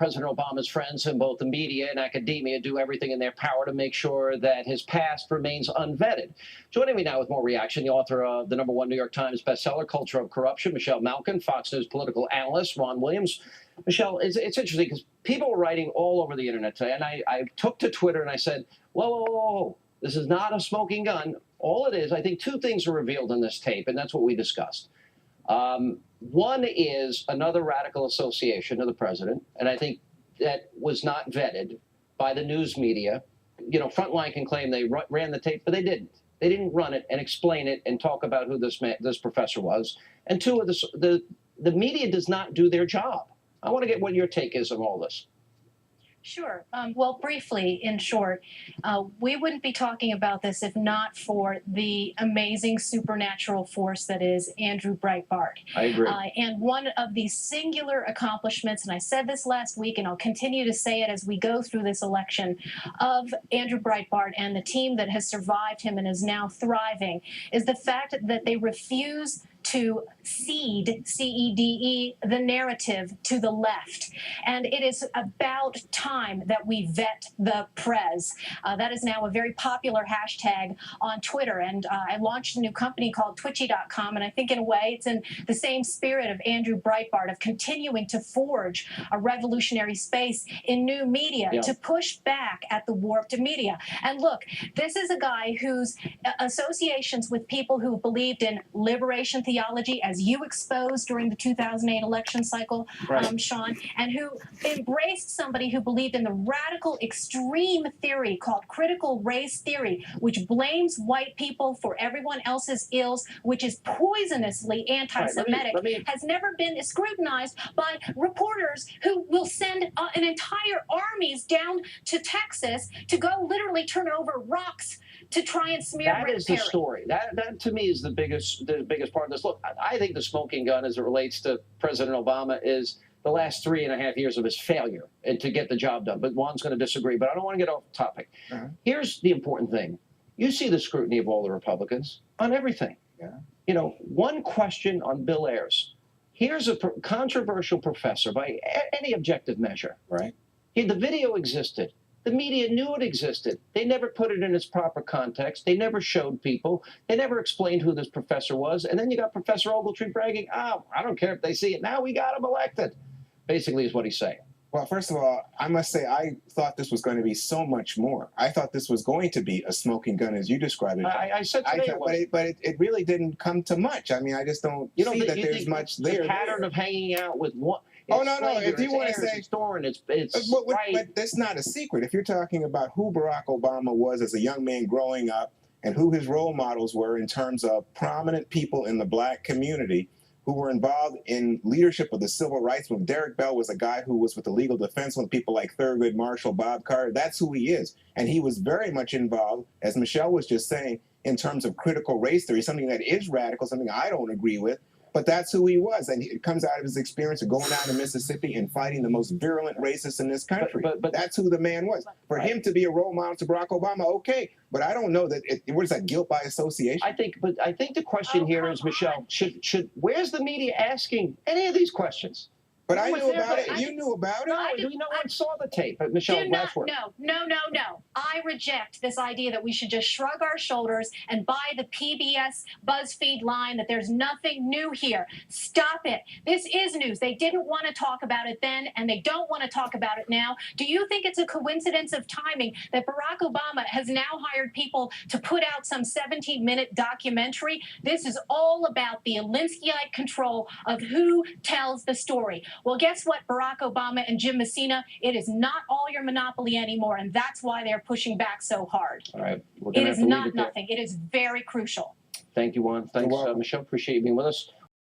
President Obama's friends in both the media and academia do everything in their power to make sure that his past remains unvetted. Joining me now with more reaction, the author of the #1 New York Times bestseller, Culture of Corruption, Malkin, Fox News political analyst, Ron Williams. Michelle, it's interesting because people were writing all over the internet today, and I took to Twitter and I said, whoa, this is not a smoking gun. All it is, I think two things are revealed in this tape, and that's what we discussed. One is another radical association of the president, and I think that was not vetted by the news media. You know, Frontline can claim they ran the tape, but they didn't. They didn't run it and explain it and talk about who this professor was. And two, the media does not do their job. I want to get what your take is on all this. Sure. Well, briefly, in short, we wouldn't be talking about this if not for the amazing supernatural force that is Andrew Breitbart. I agree. And one of the singular accomplishments, and I said this last week, and I'll continue to say it as we go through this election, of Andrew Breitbart and the team that has survived him and is now thriving, is the fact that they refuse to cede, C-E-D-E, the narrative to the left. And it is about time that we vet the prez. That is now a very popular hashtag on Twitter. And I launched a new company called Twitchy.com. And I think in a way it's in the same spirit of Andrew Breitbart of continuing to forge a revolutionary space in new media to push back at the warped media. And look, this is a guy whose associations with people who believed in liberation theology, as you exposed during the 2008 election cycle, Sean, and who embraced somebody who believed in the radical extreme theory called critical race theory, which blames white people for everyone else's ills, which is poisonously anti-Semitic, has never been scrutinized by reporters who will send an entire armies down to Texas to go literally turn over rocks to try and smear That is the story. That to me is the biggest part of this. Look, I think the smoking gun as it relates to President Obama is the last 3.5 years of his failure to get the job done. But Juan's going to disagree, but I don't want to get off topic. Here's the important thing. You see the scrutiny of all the Republicans on everything. You know, one question on Bill Ayers. Here's a controversial professor by any objective measure. The video existed. The media knew it existed. They never put it in its proper context. They never showed people. They never explained who this professor was. And then you got Professor Ogletree bragging, oh, I don't care if they see it now. We got him elected, basically is what he's saying. Well, first of all, I must say I thought this was going to be so much more. I thought this was going to be a smoking gun, as you described it. I said today but it really didn't come to much. I mean, I just don't see that there's much there. The pattern of hanging out with one. Oh, no. If you want to say, but that's not a secret. If you're talking about who Barack Obama was as a young man growing up and who his role models were in terms of prominent people in the black community who were involved in leadership of the civil rights movement. Derek Bell was a guy who was with the legal defense with people like Thurgood Marshall, Bob Carter. That's who he is. And he was very much involved, as Michelle was just saying, in terms of critical race theory, something that is radical, something I don't agree with. But that's who he was, and it comes out of his experience of going down to Mississippi and fighting the most virulent racists in this country. But that's who the man was. For him to be a role model to Barack Obama, okay. But I don't know that what is that, guilt by association? I think the question here is, Michelle, where's the media asking any of these questions? But I knew about it. You knew about it. No one saw the tape. But Michelle, last word. No. I reject this idea that we should just shrug our shoulders and buy the PBS BuzzFeed line that there's nothing new here. Stop it. This is news. They didn't want to talk about it then, and they don't want to talk about it now. Do you think it's a coincidence of timing that Barack Obama has now hired people to put out some 17-minute documentary? This is all about the Alinskyite control of who tells the story. Well, guess what, Barack Obama and Jim Messina? It is not all your monopoly anymore, and that's why they're pushing back so hard. All right. It is not nothing. It is very crucial. Thank you, Juan. Thanks, Michelle. Appreciate you being with us.